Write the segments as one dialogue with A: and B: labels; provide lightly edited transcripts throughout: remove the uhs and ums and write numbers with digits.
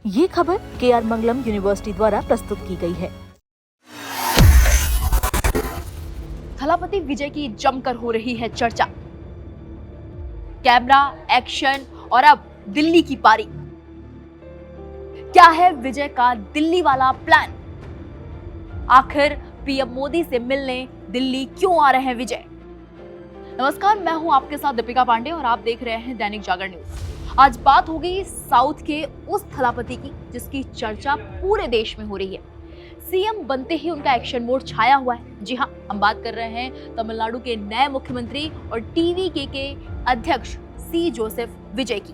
A: ये खबर KR मंगलम university द्वारा प्रस्तुत की गई है।
B: थलापति विजय की जमकर हो रही है चर्चा। कैमरा, एक्शन और अब दिल्ली की पारी। क्या है विजय का दिल्ली वाला प्लान? आखिर पीएम मोदी से मिलने दिल्ली क्यों आ रहे हैं विजय? नमस्कार, मैं हूं आपके साथ दीपिका पांडे और आप देख रहे हैं दैनिक जागरण न्यूज। आज बात होगी साउथ के उस थलापति की जिसकी चर्चा पूरे देश में हो रही है। सीएम बनते ही उनका एक्शन मोड छाया हुआ है। जी हाँ, हम बात कर रहे हैं तमिलनाडु के नए मुख्यमंत्री और टीवीके के अध्यक्ष सी जोसेफ विजय की।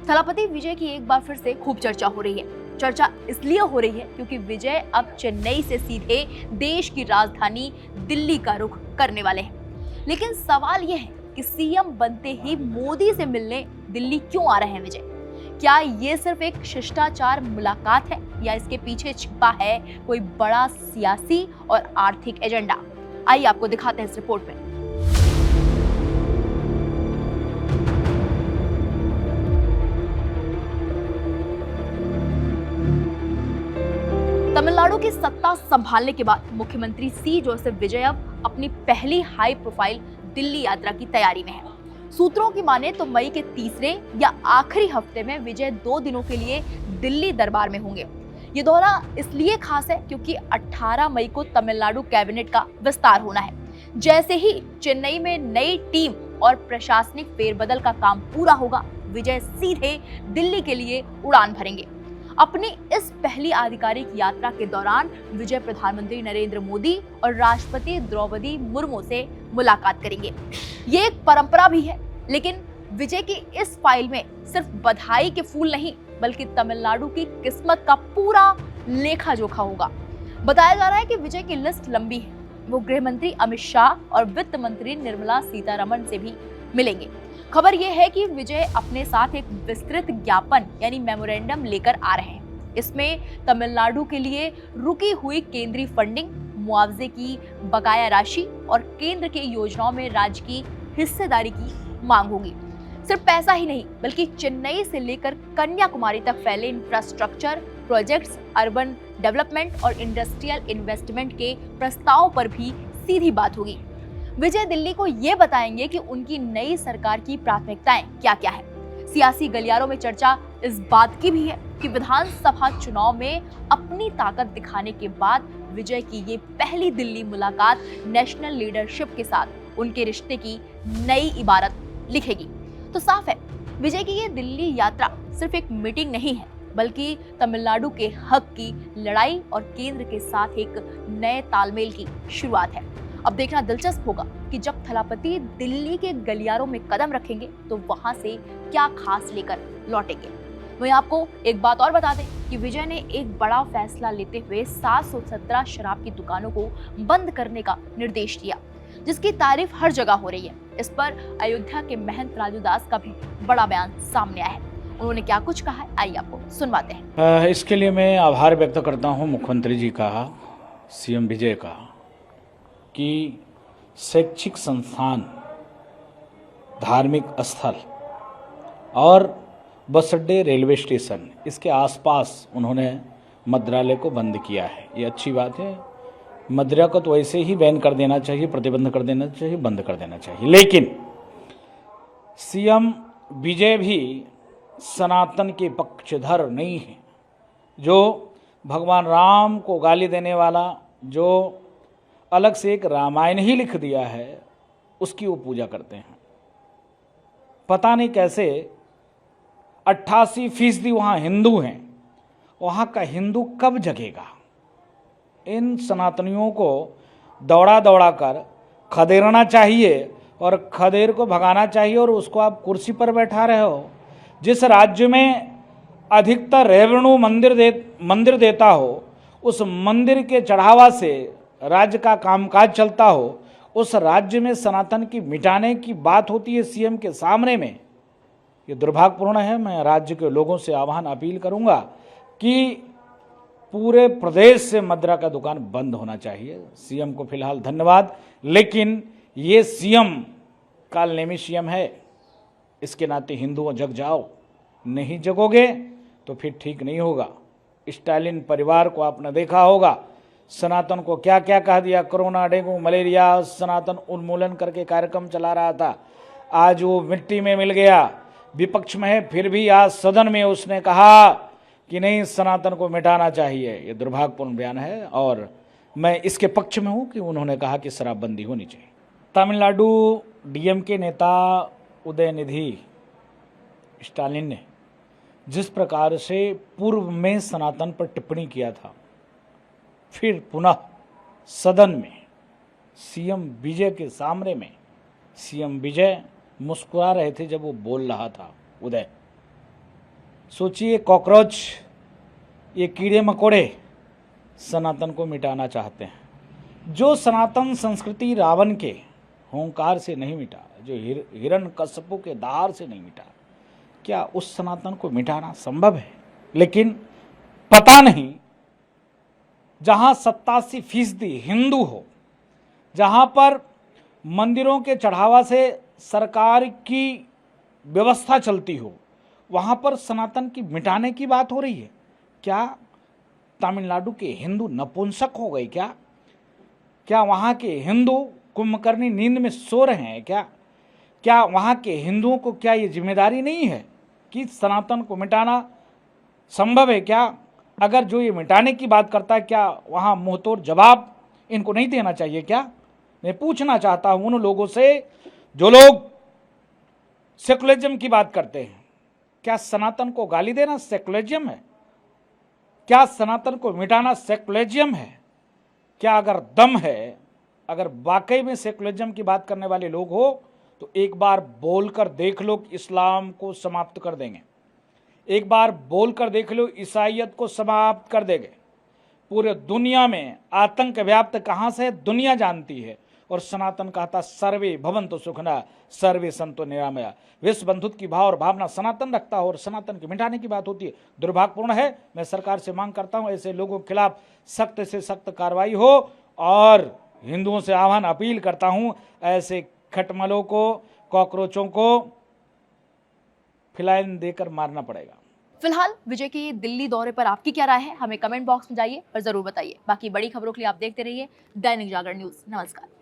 B: थलापति विजय की एक बार फिर से खूब चर्चा हो रही है। चर्चा इसलिए हो रही है क्योंकि विजय अब चेन्नई से सीधे देश की राजधानी दिल्ली का रुख करने वाले हैं। लेकिन सवाल यह है कि सीएम बनते ही मोदी से मिलने दिल्ली क्यों आ रहे हैं विजय? क्या ये सिर्फ एक शिष्टाचार मुलाकात है या इसके पीछे छिपा है कोई बड़ा सियासी और आर्थिक एजेंडा? आइए आपको दिखाते हैं इस रिपोर्ट में। तमिलनाडु की सत्ता संभालने के बाद मुख्यमंत्री सी जोसेफ विजय अब अपनी पहली हाई प्रोफाइल दिल्ली यात्रा की तैयारी में है। सूत्रों की माने तो मई के तीसरे या आखिरी हफ्ते में विजय 2 दिनों के लिए दिल्ली दरबार में होंगे। ये दौरा इसलिए खास है क्योंकि 18 मई को तमिलनाडु कैबिनेट का विस्तार होना है। जैसे ही चेन्नई में नई टीम और प्रशासनिक फेरबदल का काम पूरा होगा, विजय सीधे दिल्ली के लिए उड़ान भरेंगे। अपनी इस पहली आधिकारिक यात्रा के दौरान विजय प्रधानमंत्री नरेंद्र मोदी और राष्ट्रपति द्रौपदी मुर्मू से मुलाकात करेंगे। ये एक परंपरा भी है, लेकिन विजय की इस फाइल में सिर्फ बधाई के फूल नहीं बल्कि तमिलनाडु की किस्मत का पूरा लेखा जोखा होगा। बताया जा रहा है कि विजय की लिस्ट लंबी है। वो गृह मंत्री अमित शाह और वित्त मंत्री निर्मला सीतारमण से भी मिलेंगे। खबर यह है कि विजय अपने साथ एक विस्तृत ज्ञापन यानी मेमोरेंडम लेकर आ रहे हैं। इसमें तमिलनाडु के लिए रुकी हुई केंद्रीय फंडिंग, मुआवजे की बकाया राशि और केंद्र के योजनाओं में राज्य की हिस्सेदारी की मांग होगी। सिर्फ पैसा ही नहीं बल्कि चेन्नई से लेकर कन्याकुमारी तक फैले इंफ्रास्ट्रक्चर प्रोजेक्ट्स, अर्बन डेवलपमेंट और इंडस्ट्रियल इन्वेस्टमेंट के प्रस्ताव पर भी सीधी बात होगी। विजय दिल्ली को ये बताएंगे कि उनकी नई सरकार की प्राथमिकताएं क्या-क्या है। सियासी गलियारों में चर्चा इस बात की भी है कि विधानसभा चुनाव में अपनी ताकत दिखाने के बाद विजय की ये पहली दिल्ली मुलाकात नेशनल लीडरशिप के साथ उनके रिश्ते की नई इबारत लिखेगी। तो साफ है, विजय की ये दिल्ली यात्रा सिर्फ एक मीटिंग नहीं है बल्कि तमिलनाडु के हक की लड़ाई और केंद्र के साथ एक नए तालमेल की शुरुआत है। अब देखना दिलचस्प होगा कि जब थलापति दिल्ली के गलियारों में कदम रखेंगे तो वहां से क्या खास लेकर लौटेंगे। वहीं आपको एक बात और बता दें कि विजय ने एक बड़ा फैसला लेते हुए 717 शराब की दुकानों को बंद करने का निर्देश दिया, जिसकी तारीफ हर जगह हो रही है। इस पर अयोध्या के महंत राजू दास का भी बड़ा बयान सामने आया है। उन्होंने क्या कुछ कहा है, आइए आपको सुनवाते हैं।
C: इसके लिए मैं आभार व्यक्त करता हूं मुख्यमंत्री जी का, सीएम विजय का, कि शैक्षिक संस्थान, धार्मिक स्थल और बस अड्डे, रेलवे स्टेशन, इसके आसपास उन्होंने मदिरालय को बंद किया है। ये अच्छी बात है। मदिरा को तो वैसे ही बैन कर देना चाहिए, प्रतिबंध कर देना चाहिए, बंद कर देना चाहिए। लेकिन सीएम विजय भी सनातन के पक्षधर नहीं है। जो भगवान राम को गाली देने वाला, जो अलग से एक रामायण ही लिख दिया है, उसकी वो पूजा करते हैं। पता नहीं कैसे 88% वहाँ हिंदू हैं, वहाँ का हिंदू कब जगेगा? इन सनातनियों को दौड़ा दौड़ा कर खदेड़ना चाहिए और खदेड़ को भगाना चाहिए। और उसको आप कुर्सी पर बैठा रहे हो। जिस राज्य में अधिकतर रेवेन्यू मंदिर देता हो, उस मंदिर के चढ़ावा से राज्य का कामकाज चलता हो, उस राज्य में सनातन की मिटाने की बात होती है सीएम के सामने में। ये दुर्भाग्यपूर्ण है। मैं राज्य के लोगों से आह्वान अपील करूंगा कि पूरे प्रदेश से मदिरा का दुकान बंद होना चाहिए। सीएम को फिलहाल धन्यवाद, लेकिन ये सीएम कालनेमी सीएम है। इसके नाते हिंदुओं जग जाओ, नहीं जगोगे तो फिर ठीक नहीं होगा। स्टालिन परिवार को आपने देखा होगा, सनातन को क्या क्या कह दिया, कोरोना, डेंगू, मलेरिया, सनातन उन्मूलन करके कार्यक्रम चला रहा था। आज वो मिट्टी में मिल गया, विपक्ष में है, फिर भी आज सदन में उसने कहा कि नहीं, सनातन को मिटाना चाहिए। ये दुर्भाग्यपूर्ण बयान है और मैं इसके पक्ष में हूं कि उन्होंने कहा कि शराबबंदी होनी चाहिए। तमिलनाडु डीएमके नेता उदयनिधि स्टालिन ने जिस प्रकार से पूर्व में सनातन पर टिप्पणी किया था, फिर पुनः सदन में सीएम विजय के सामने में सीएम विजय मुस्कुरा रहे थे जब वो बोल रहा था। उदय, सोचिए, कॉकरोच, ये कीड़े मकोड़े सनातन को मिटाना चाहते हैं। जो सनातन संस्कृति रावण के हुंकार से नहीं मिटा, जो हिरण्यकश्यप के दार से नहीं मिटा, क्या उस सनातन को मिटाना संभव है? लेकिन पता नहीं, जहां 87% हिंदू हो, जहां पर मंदिरों के चढ़ावा से सरकार की व्यवस्था चलती हो, वहां पर सनातन की मिटाने की बात हो रही है। क्या तमिलनाडु के हिंदू नपुंसक हो गए क्या? क्या वहां के हिंदू कुंभकर्णी नींद में सो रहे हैं क्या वहां के हिंदुओं को क्या ये जिम्मेदारी नहीं है कि सनातन को मिटाना संभव है क्या? अगर जो ये मिटाने की बात करता है, क्या वहां मुंहतोड़ जवाब इनको नहीं देना चाहिए क्या? मैं पूछना चाहता हूं उन लोगों से जो लोग सेकुलरिज्म की बात करते हैं, क्या सनातन को गाली देना सेकुलरिज्म है? क्या सनातन को मिटाना सेकुलरिज्म है? क्या अगर दम है, अगर वाकई में सेकुलरिज्म की बात करने वाले लोग हो, तो एक बार बोलकर देख लो कि इस्लाम को समाप्त कर देंगे। एक बार बोलकर देख लो, ईसाइयत को समाप्त कर देंगे। पूरे दुनिया में आतंक व्याप्त कहां से है दुनिया जानती है। और सनातन कहता सर्वे भवन्तु सुखिनः सर्वे सन्तु निरामया। विश्व बंधुत्व की भाव और भावना सनातन रखता हो और सनातन के मिटाने की बात होती है, दुर्भाग्यपूर्ण है। मैं सरकार से मांग करता हूं ऐसे लोगों के खिलाफ सख्त से सख्त कार्रवाई हो और हिंदुओं से आह्वान अपील करता हूं, ऐसे खटमलों को, कॉकरोचों को फिनाइल देकर मारना पड़ेगा।
B: फिलहाल विजय के दिल्ली दौरे पर आपकी क्या राय है, हमें कमेंट बॉक्स में जाइए और जरूर बताइए। बाकी बड़ी खबरों के लिए आप देखते रहिए दैनिक जागरण न्यूज। नमस्कार।